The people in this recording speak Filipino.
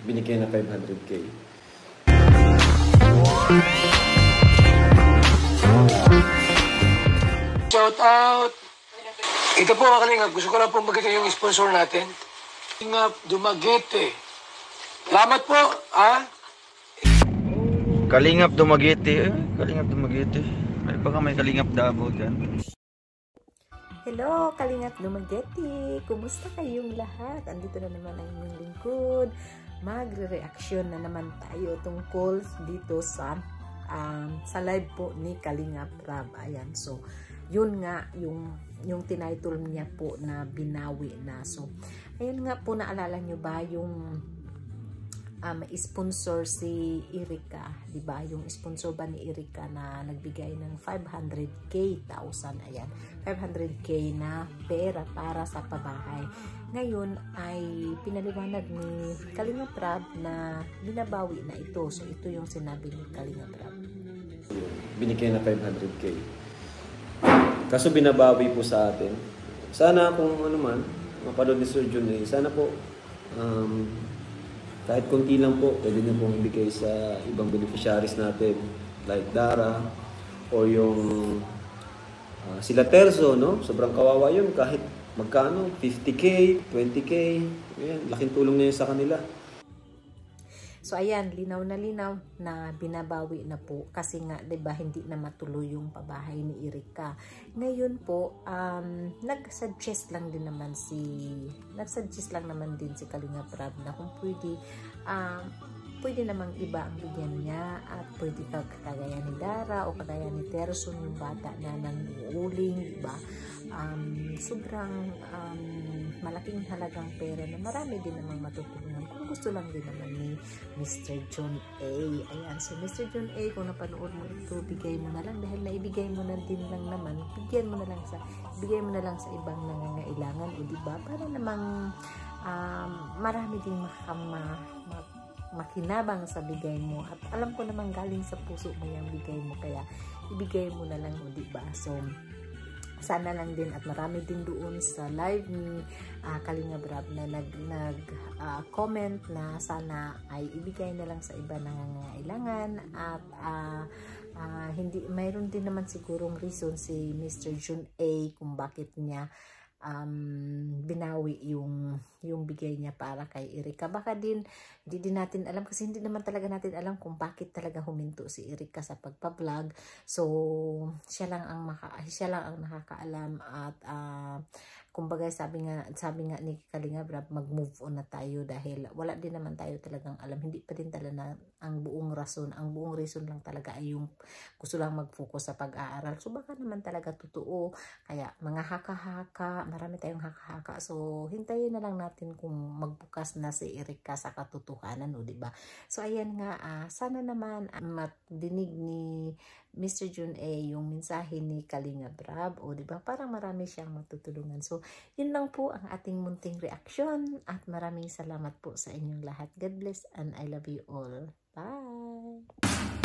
binigay na 500k. Shout out! Ito po mga kalingap, gusto ko lang po magkita yung sponsor natin. Kalingap Dumaguete. Salamat po, ha? Kalingap Dumaguete. Kalingap Dumaguete. May baka may Kalingap Davao dyan. Hello, Kalingap Dumaguete! Kumusta kayong lahat? Andito na naman ang inyong lingkod. Magre-reaction na naman tayo tungkol dito sa live po ni Kalingap Rab. Ayan, so yun nga yung tinitle niya po na binawi na. So ayun nga po, naalala nyo ba yung sponsor si Erika, di ba? Yung sponsor ba ni Erika na nagbigay ng 500k, ayan, 500k na pera para sa pabahay. Ngayon ay pinaliwanag ni Kalingap Rab na binabawi na ito. So ito yung sinabi ni Kalingap Rab. Binigay na 500k. Kaso binabawi po sa atin. Sana kung ano man, mapanood ni Sir Jun, sana po kahit konti lang po, pwede na pong ibigay sa ibang beneficiaries natin, like Dara, o yung sila Terzo, no? Sobrang kawawa yun, kahit magkano, 50k, 20k, ayan, laking tulong na yun sa kanila. So ayan, linaw na binabawi na po kasi nga 'di ba hindi na matuloy yung pabahay ni Erika. Ngayon po nag-suggest lang naman din si Kalingap Rab na kung pwede namang iba ang bigyan niya at pwede kagaya ni Dara o kagaya ni Terson, yung bata na nanguuling, di ba? Sobrang malaking halagang pera na marami din namang matutunan kung gusto lang din naman ni Mr. John A. Ayan, so Mr. John A, kung napanood mo ito, bigay mo na lang dahil naibigay mo na din lang naman, bigay mo na lang sa ibang nangangailangan, o diba? Para namang marami din makinabang sa bigay mo, at alam ko namang galing sa puso mo yung bigay mo, kaya ibigay mo na lang, o diba? So sana lang din, at marami din doon sa live ni Kalingap Rab na nag-comment na sana ay ibigay na lang sa iba nangangailangan, at hindi, mayroon din naman sigurong reason si Mr. Jun A kung bakit niya binawi yung bigay niya para kay Erika. Baka din hindi din natin alam, kasi hindi naman talaga natin alam kung bakit talaga huminto si Erika sa pagpa-vlog. So siya lang ang nakakaalam, at kumbaga sabi nga ni Kalingap Rab, mag-move on na tayo dahil wala din naman tayo talagang alam, hindi pa din talaga ang buong reason lang talaga ay yung gusto lang mag-focus sa pag-aaral. So baka naman talaga totoo, kaya mga haka-haka, marami tayong haka-haka. So hintayin na lang natin kung magbukas na si Erika sa katotohanan, o diba? So ayan nga, sana naman madinig ni Mr. Jun A yung mensahe ni Kalingap Rab, o diba? Parang marami siyang matutulungan. So yun lang po ang ating munting reaction, at maraming salamat po sa inyong lahat. God bless and I love you all. Bye!